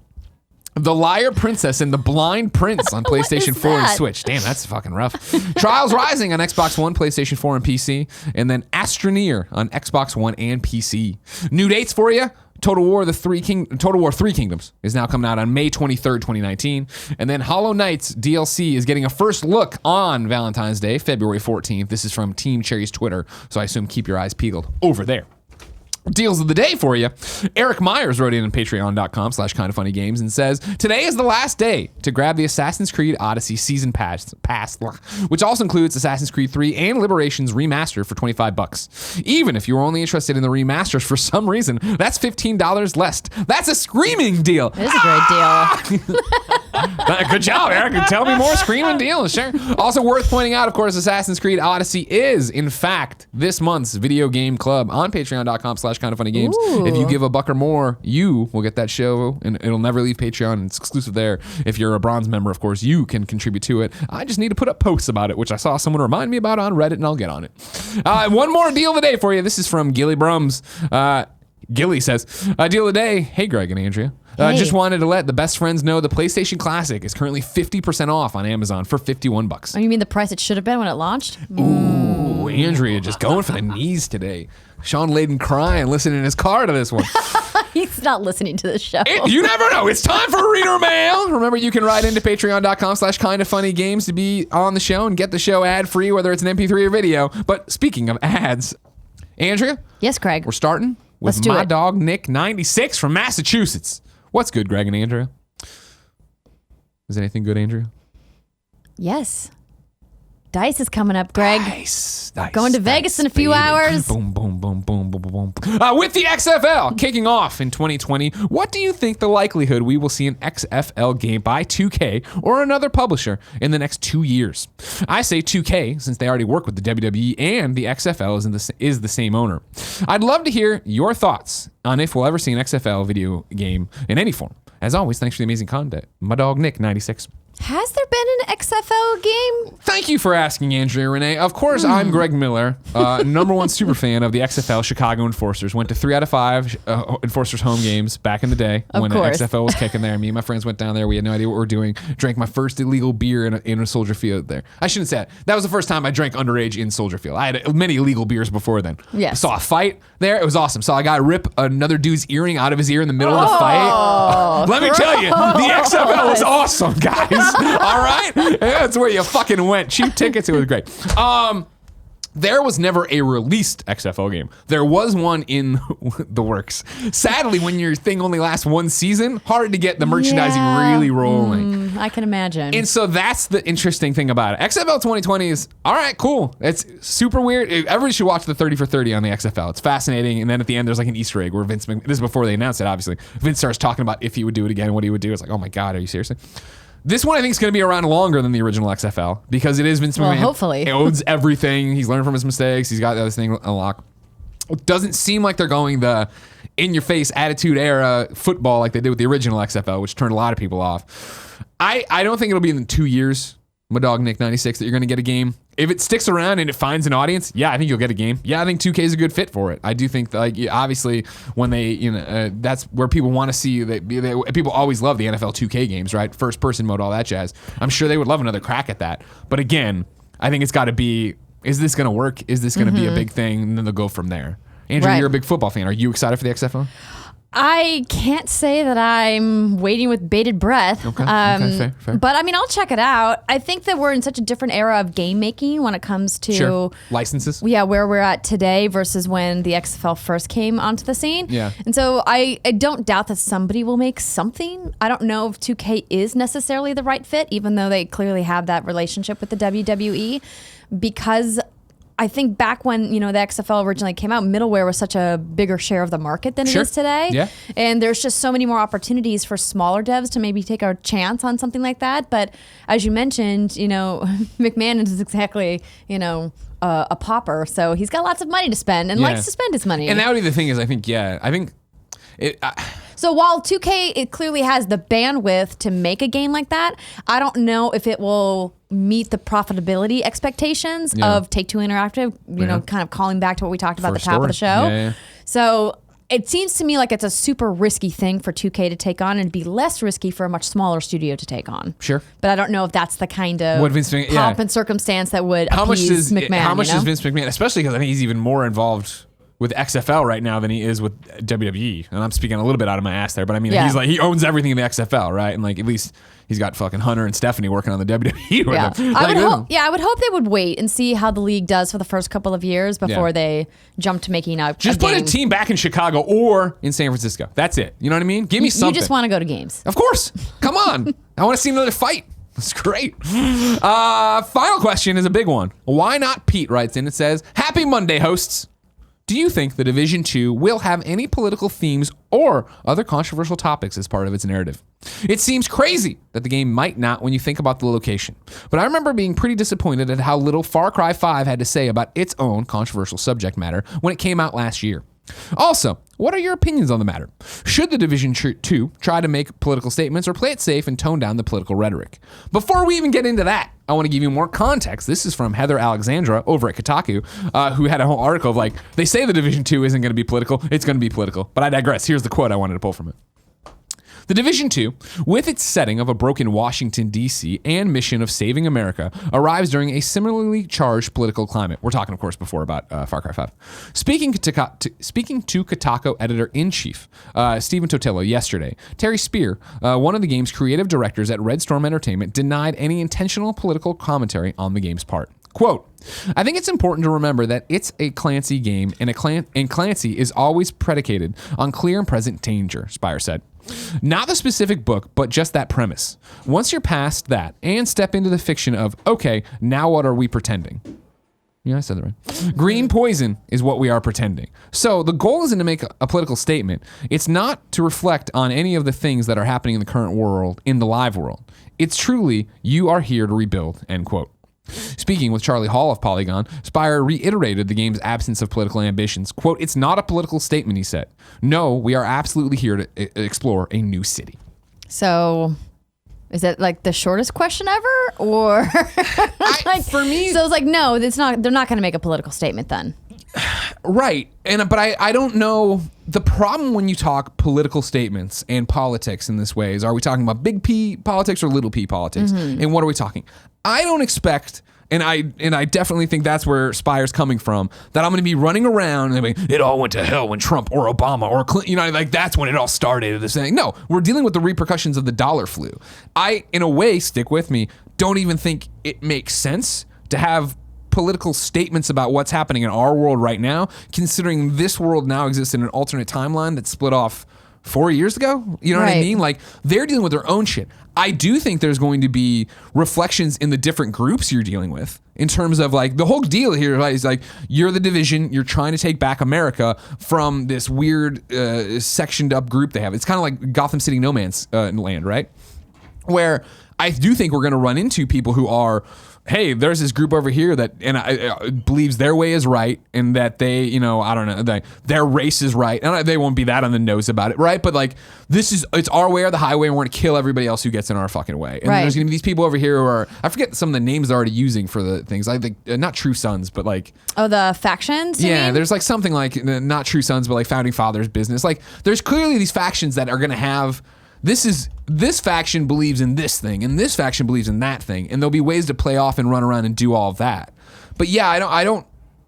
The Liar Princess and the Blind Prince on PlayStation 4 and Switch. Damn, that's fucking rough. Trials Rising on Xbox One, PlayStation 4 and PC, and then Astroneer on Xbox One and PC. New dates for you. Total War 3 Kingdoms is now coming out on May 23rd, 2019. And then Hollow Knight's DLC is getting a first look on Valentine's Day, February 14th. This is from Team Cherry's Twitter, so I assume keep your eyes peeled over there. Deals of the day for you. Eric Myers wrote in on patreon.com/kindafunnygames and says, today is the last day to grab the Assassin's Creed Odyssey Season Pass, which also includes Assassin's Creed 3 and Liberations Remastered for $25. Even if you're only interested in the remasters for some reason, that's $15 less. That's a screaming deal. It is a great deal. Good job, Eric. Tell me more screaming deals. Sure. Also worth pointing out, of course, Assassin's Creed Odyssey is, in fact, this month's video game club on patreon.com/kindafunnygames. If you give $1 or more, you will get that show, and it'll never leave Patreon. It's exclusive there. If you're a bronze member, of course, you can contribute to it. I just need to put up posts about it, which I saw someone remind me about on Reddit, and I'll get on it. One more deal of the day for you. This is from Gilly Brums. Gilly says, deal of the day. Hey, Greg and Andrea. Just wanted to let the best friends know the PlayStation Classic is currently 50% off on Amazon for $51. Oh, you mean the price it should have been when it launched? Ooh, Andrea just going for the knees today. Shawn Layden crying, listening in his car to this one. He's not listening to the show. You never know. It's time for Reader Mail. Remember, you can write into patreon.com/kindafunnygames to be on the show and get the show ad-free, whether it's an MP3 or video. But speaking of ads, Andrea? Yes, Greg. We're starting with my dog, Nick, 96 from Massachusetts. What's good, Greg and Andrea? Is anything good, Andrea? Yes. Dice is coming up, Greg. Nice. Going to Vegas in a few hours. Boom, boom, boom, boom, boom, boom. With the XFL kicking off in 2020, what do you think the likelihood we will see an XFL game by 2K or another publisher in the next 2 years? I say 2K, since they already work with the WWE and the XFL is the same owner. I'd love to hear your thoughts on if we'll ever see an XFL video game in any form. As always, thanks for the amazing content. My dog, Nick, 96. Has there been an XFL game? Thank you for asking, Andrea Renee. Of course, I'm Greg Miller, #1 super fan of the XFL Chicago Enforcers. Went to 3 out of 5 Enforcers home games back in the day when the XFL was kicking there. Me and my friends went down there. We had no idea what we were doing. Drank my first illegal beer in a Soldier Field there. I shouldn't say that. That was the first time I drank underage in Soldier Field. I had many illegal beers before then. Yes. Saw a fight there. It was awesome. Saw a guy rip another dude's earring out of his ear in the middle of the fight. Let me tell you, the XFL was awesome, guys. All right? That's where you fucking went. Cheap tickets, it was great. There was never a released XFL game. There was one in the works. Sadly, when your thing only lasts one season, hard to get the merchandising really rolling. I can imagine. And so that's the interesting thing about it. XFL 2020 is, all right, cool. It's super weird. Everybody should watch the 30 for 30 on the XFL. It's fascinating. And then at the end, there's like an Easter egg where Vince McMahon, this is before they announced it, obviously. Vince starts talking about if he would do it again, what he would do. It's like, oh my God, are you seriously? This one I think is going to be around longer than the original XFL because it is Vince McMahon. Hopefully. He owns everything. He's learned from his mistakes. He's got the other thing unlocked. It doesn't seem like they're going the in-your-face attitude era football like they did with the original XFL, which turned a lot of people off. I don't think it'll be in 2 years, my dog Nick 96, that you're going to get a game. If it sticks around and it finds an audience, yeah, I think you'll get a game. Yeah, I think 2K is a good fit for it. I do think that, like, obviously when they, that's where people want to see that. People always love the NFL 2K games, right? First person mode, all that jazz. I'm sure they would love another crack at that. But again, I think it's got to be, is this going to work? Is this going to be a big thing? And then they'll go from there. Andrew, you're a big football fan. Are you excited for the XFL? I can't say that I'm waiting with bated breath. Okay, fair. But I mean, I'll check it out. I think that we're in such a different era of game making when it comes to licenses. Yeah, where we're at today versus when the XFL first came onto the scene. Yeah. And so I don't doubt that somebody will make something. I don't know if 2K is necessarily the right fit, even though they clearly have that relationship with the WWE, because I think back when, the XFL originally came out, middleware was such a bigger share of the market than it is today. Yeah. And there's just so many more opportunities for smaller devs to maybe take a chance on something like that. But as you mentioned, McMahon is exactly, a pauper. So he's got lots of money to spend and likes to spend his money. And that would be the thing is, I think it... So while 2K, it clearly has the bandwidth to make a game like that, I don't know if it will meet the profitability expectations of Take-Two Interactive, kind of calling back to what we talked about at the top of the show. Yeah. So it seems to me like it's a super risky thing for 2K to take on and be less risky for a much smaller studio to take on. But I don't know if that's the kind of pomp and circumstance that would appease McMahon. How much does Vince McMahon, especially because I think he's even more involved with XFL right now than he is with WWE. And I'm speaking a little bit out of my ass there, but I mean, he's like, he owns everything in the XFL, right? And like, at least he's got fucking Hunter and Stephanie working on the WWE with him. I would hope they would wait and see how the league does for the first couple of years before they jump to making a Just put a team back in Chicago or in San Francisco. That's it. You know what I mean? Give me something. You just want to go to games. Of course. Come on. I want to see another fight. That's great. Final question is a big one. Why not? Pete writes in. It says, "Happy Monday, hosts. Do you think the Division 2 will have any political themes or other controversial topics as part of its narrative? It seems crazy that the game might not when you think about the location, but I remember being pretty disappointed at how little Far Cry 5 had to say about its own controversial subject matter when it came out last year. Also, what are your opinions on the matter? Should the Division 2 try to make political statements or play it safe and tone down the political rhetoric? Before we even get into that, I want to give you more context. This is from Heather Alexandra over at Kotaku, who had a whole article of like, they say the Division 2 isn't going to be political. It's going to be political. But I digress. Here's the quote I wanted to pull from it. The Division 2, with its setting of a broken Washington, D.C. and mission of saving America, arrives during a similarly charged political climate. We're talking, of course, before about Far Cry 5. Speaking to Kotaku editor-in-chief Stephen Totello yesterday, Terry Spear, one of the game's creative directors at Red Storm Entertainment, denied any intentional political commentary on the game's part. Quote, "I think it's important to remember that it's a Clancy game, and Clancy is always predicated on clear and present danger," Spear said. "Not the specific book, but just that premise. Once you're past that and step into the fiction of, okay, now what are we pretending?" Yeah, I said that right. "Green poison is what we are pretending. So the goal isn't to make a political statement. It's not to reflect on any of the things that are happening in the current world, in the live world. It's truly, you are here to rebuild," end quote. Speaking with Charlie Hall of Polygon, Spear reiterated the game's absence of political ambitions. Quote, "It's not a political statement," he said. "No, we are absolutely here to explore a new city." So, is that like the shortest question ever? Or for me, so it's like, no, it's not. They're not going to make a political statement then. Right. But I don't know. The problem when you talk political statements and politics in this way is, are we talking about big P politics or little P politics? And what are we talking? I don't expect And I definitely think that's where Spire's coming from. That I'm going to be running around and like, it all went to hell when Trump or Obama or Clinton, you know, like that's when it all started. This thing. No, we're dealing with the repercussions of the dollar flu. I, in a way, stick with me, don't even think it makes sense to have political statements about what's happening in our world right now, considering this world now exists in an alternate timeline that split off 4 years ago. You know what I mean? Like, they're dealing with their own shit. I do think there's going to be reflections in the different groups you're dealing with in terms of like the whole deal here, right, is like you're the division, you're trying to take back America from this weird sectioned up group they have. It's kind of like Gotham City No Man's Land, right? Where I do think we're going to run into people who are, hey, there's this group over here that believes their way is right and that they, you know, I don't know, their race is right. And they won't be that on the nose about it, right? But like, it's our way or the highway, and we're going to kill everybody else who gets in our fucking way. And there's going to be these people over here who are, I forget some of the names they're already using for the things. I think, not True Sons, but like. Oh, the factions? Yeah, there's like something like, not True Sons, but like Founding Fathers business. Like, there's clearly these factions that are going to have, this faction believes in this thing, and this faction believes in that thing, and there'll be ways to play off and run around and do all of that. But yeah,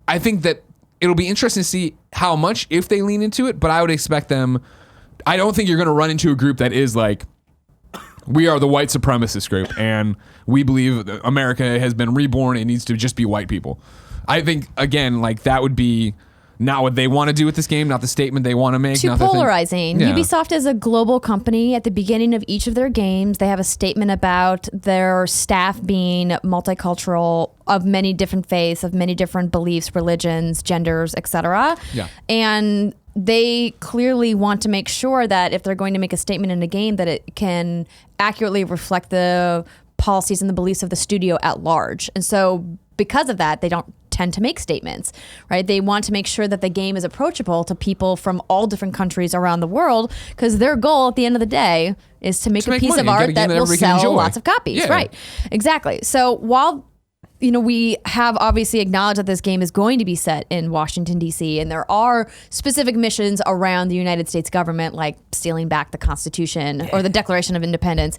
I think that it'll be interesting to see how much if they lean into it, but I would expect them, I don't think you're going to run into a group that is like, we are the white supremacist group, and we believe that America has been reborn, it needs to just be white people. I think, again, like that would be not what they want to do with this game, not the statement they want to make. Too polarizing. Yeah. Ubisoft is a global company. At the beginning of each of their games, they have a statement about their staff being multicultural, of many different faiths, of many different beliefs, religions, genders, etc. Yeah. And they clearly want to make sure that if they're going to make a statement in a game, that it can accurately reflect the policies and the beliefs of the studio at large. And so because of that, they don't tend to make statements, right? They want to make sure that the game is approachable to people from all different countries around the world, because their goal at the end of the day is to make a piece of art that will sell lots of copies. Right. Exactly. So while we have obviously acknowledged that this game is going to be set in Washington, D.C., and there are specific missions around the United States government, like stealing back the Constitution or the Declaration of Independence,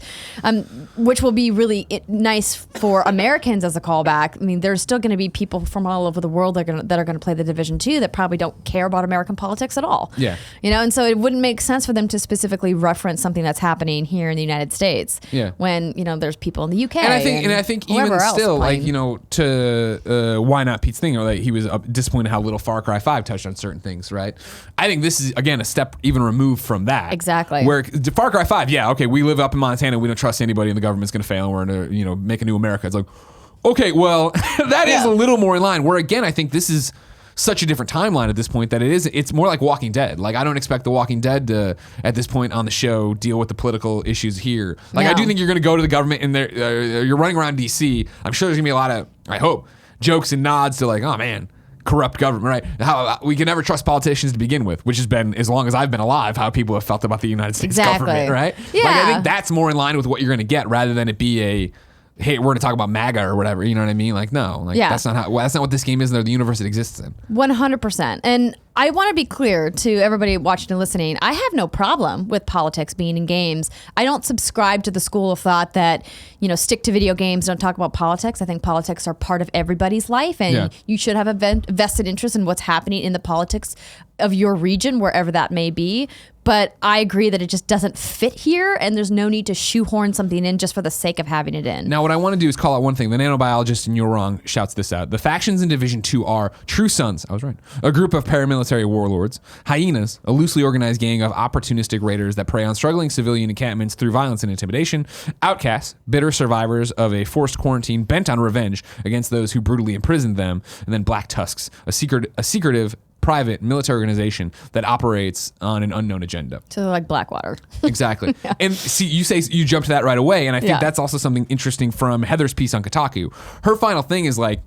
which will be really nice for Americans as a callback. I mean, there's still going to be people from all over the world that are going to play the Division 2 that probably don't care about American politics at all. Yeah. And so it wouldn't make sense for them to specifically reference something that's happening here in the United States. Yeah. When, there's people in the UK. And I think even still, like, to why not Pete's thing, or like he was disappointed how little Far Cry 5 touched on certain things, right? I think this is, again, a step even removed from that. Exactly. Where Far Cry 5, yeah, okay, we live up in Montana, we don't trust anybody, and the government's going to fail, and we're going to, make a new America. It's like, okay, well, that is a little more in line. Where, again, I think this is such a different timeline at this point that it's more like Walking Dead. Like, I don't expect The Walking Dead to, at this point on the show, deal with the political issues here. Like, I do think you're going to go to the government and you're running around DC. I'm sure there's going to be a lot of, I hope, jokes and nods to like, oh man, corrupt government, right? How we can never trust politicians to begin with, which has been, as long as I've been alive, how people have felt about the United States government, right? Yeah. Like, I think that's more in line with what you're going to get, rather than it be a, hey, we're going to talk about MAGA or whatever. You know what I mean? Like, no, like that's not what this game is, or the universe it exists in. 100%. And I want to be clear to everybody watching and listening. I have no problem with politics being in games. I don't subscribe to the school of thought that, stick to video games, don't talk about politics. I think politics are part of everybody's life, and you should have a vested interest in what's happening in the politics of your region, wherever that may be. But I agree that it just doesn't fit here, and there's no need to shoehorn something in just for the sake of having it in. Now, what I want to do is call out one thing. The nanobiologist, and you're wrong, shouts this out. The factions in Division 2 are True Sons, I was right, a group of paramilitary warlords; Hyenas, a loosely organized gang of opportunistic raiders that prey on struggling civilian encampments through violence and intimidation; Outcasts, bitter survivors of a forced quarantine bent on revenge against those who brutally imprisoned them; and then Black Tusks, a secretive private military organization that operates on an unknown agenda. So they're like Blackwater. Exactly. And see, you jumped to that right away, and I think that's also something interesting from Heather's piece on Kotaku. Her final thing is like,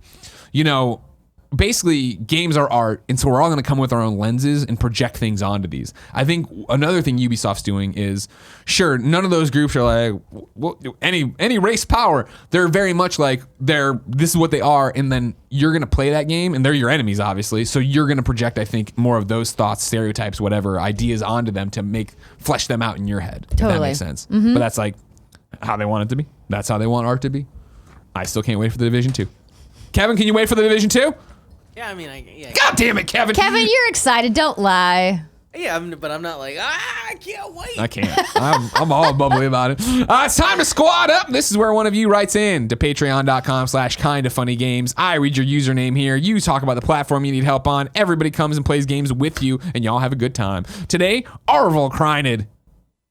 basically games are art, and so we're all going to come with our own lenses and project things onto these. I think another thing Ubisoft's doing is, sure, none of those groups are like, well, any race power. They're very much like, this is what they are, and then you're going to play that game, and they're your enemies, obviously, so you're going to project, I think, more of those thoughts, stereotypes, whatever, ideas onto them to flesh them out in your head. Totally. If that makes sense. Mm-hmm. But that's like how they want it to be. That's how they want art to be. I still can't wait for the Division 2. Kevin, can you wait for the Division 2? Yeah, I mean, yeah. God damn it, Kevin. Kevin, you're excited. Don't lie. Yeah, but I'm not like, I can't wait. I can't. I'm all bubbly about it. It's time to squad up. This is where one of you writes in to patreon.com/kindafunnygames. I read your username here. You talk about the platform you need help on. Everybody comes and plays games with you, and y'all have a good time. Today, Arvel Kryned,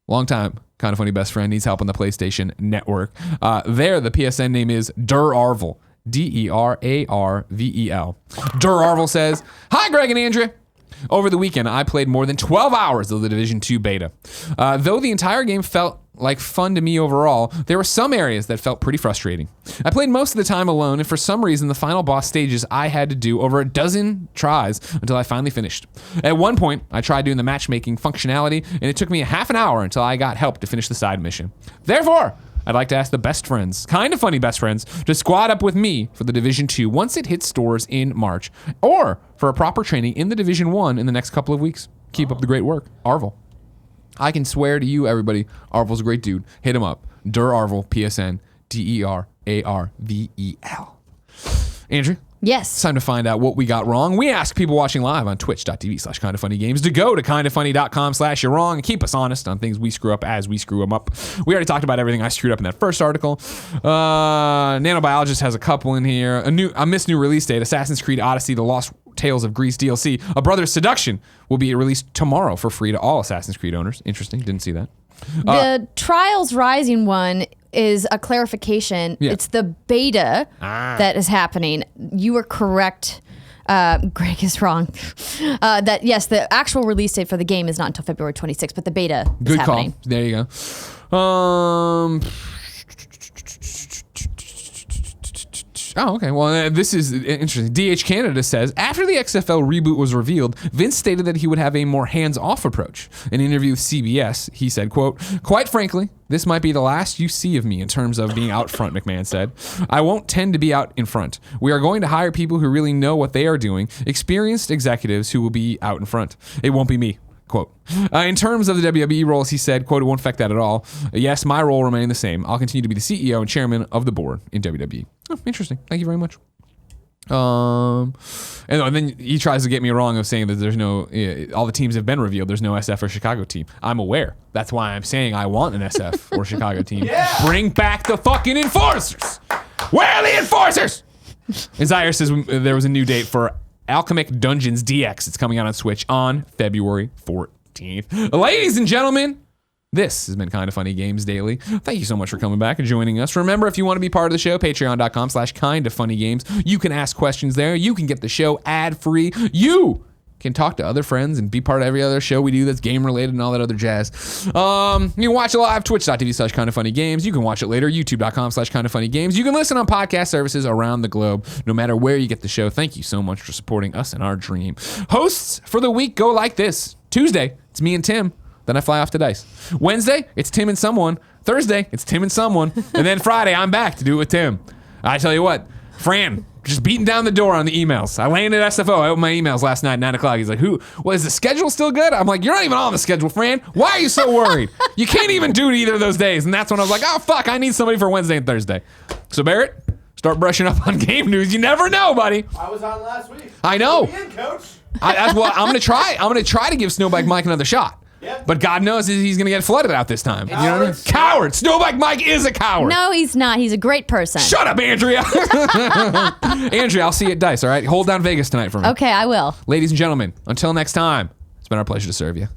long time Kinda Funny best friend, needs help on the PlayStation Network. There, the PSN name is Arvel. Derarvel. Arvel says, "Hi, Greg and Andrea. Over the weekend, I played more than 12 hours of the Division 2 beta. Though the entire game felt like fun to me overall, there were some areas that felt pretty frustrating. I played most of the time alone, and for some reason, the final boss stages I had to do over a dozen tries until I finally finished. At one point, I tried doing the matchmaking functionality, and it took me a half an hour until I got help to finish the side mission. Therefore, I'd like to ask the best friends, Kinda Funny best friends, to squad up with me for the Division 2 once it hits stores in March, or for a proper training in the Division 1 in the next couple of weeks. Keep up the great work. Arvel." I can swear to you, everybody, Arvel's a great dude. Hit him up. Arvel, PSN, Derarvel. Andrew? Yes. It's time to find out what we got wrong. We ask people watching live on twitch.tv/kindafunnygames to go to kindafunny.com/you're wrong and keep us honest on things we screw up as we screw them up. We already talked about everything I screwed up in that first article. Nanobiologist has a couple in here. A missed new release date. Assassin's Creed Odyssey, The Lost Tales of Greece DLC. A Brother's Seduction will be released tomorrow for free to all Assassin's Creed owners. Interesting. Didn't see that. The Trials Rising one is a clarification. Yeah. It's the beta that is happening. You were correct. Greg is wrong. That yes, the actual release date for the game is not until February 26th, but the beta is happening. Call. There you go. Oh, okay. Well, this is interesting. DH Canada says, after the XFL reboot was revealed, Vince stated that he would have a more hands-off approach. In an interview with CBS, he said, quote, "Quite frankly, this might be the last you see of me in terms of being out front," McMahon said. "I won't tend to be out in front. We are going to hire people who really know what they are doing, experienced executives who will be out in front. It won't be me." Quote. In terms of the WWE roles, he said, quote, "It won't affect that at all. Yes, my role will remain the same. I'll continue to be the CEO and chairman of the board in WWE." Oh, interesting. Thank you very much. And then he tries to get me wrong of saying that there's no, all the teams have been revealed. There's no SF or Chicago team. I'm aware. That's why I'm saying I want an SF or Chicago team. Yeah. Bring back the fucking enforcers. Where are the enforcers? And Zaire says there was a new date for Alchemic Dungeons DX. It's coming out on Switch on February 14th. Ladies and gentlemen, this has been Kinda Funny Games Daily. Thank you so much for coming back and joining us. Remember, if you want to be part of the show, patreon.com/kindafunnygames. You can ask questions there. You can get the show ad-free. You can talk to other friends and be part of every other show we do that's game-related and all that other jazz. You can watch it live, twitch.tv/kindafunnygames. You can watch it later, youtube.com/kindafunnygames. You can listen on podcast services around the globe, no matter where you get the show. Thank you so much for supporting us in our dream. Hosts for the week go like this. Tuesday, it's me and Tim. Then I fly off to Dice. Wednesday, it's Tim and someone. Thursday, it's Tim and someone. And then Friday, I'm back to do it with Tim. I tell you what, Fran, just beating down the door on the emails. I landed at SFO. I opened my emails last night at 9 o'clock. He's like, is the schedule still good? I'm like, you're not even on the schedule, Fran. Why are you so worried? You can't even do either of those days. And that's when I was like, oh, fuck, I need somebody for Wednesday and Thursday. So, Barrett, start brushing up on game news. You never know, buddy. I was on last week. I know. Put me in, coach. I'm going to try. I'm going to try to give Snowbike Mike another shot. Yep. But God knows he's going to get flooded out this time. You know what I mean? Coward. Snowbike Mike is a coward. No, he's not. He's a great person. Shut up, Andrea. Andrea, I'll see you at Dice, all right? Hold down Vegas tonight for me. Okay, I will. Ladies and gentlemen, until next time, it's been our pleasure to serve you.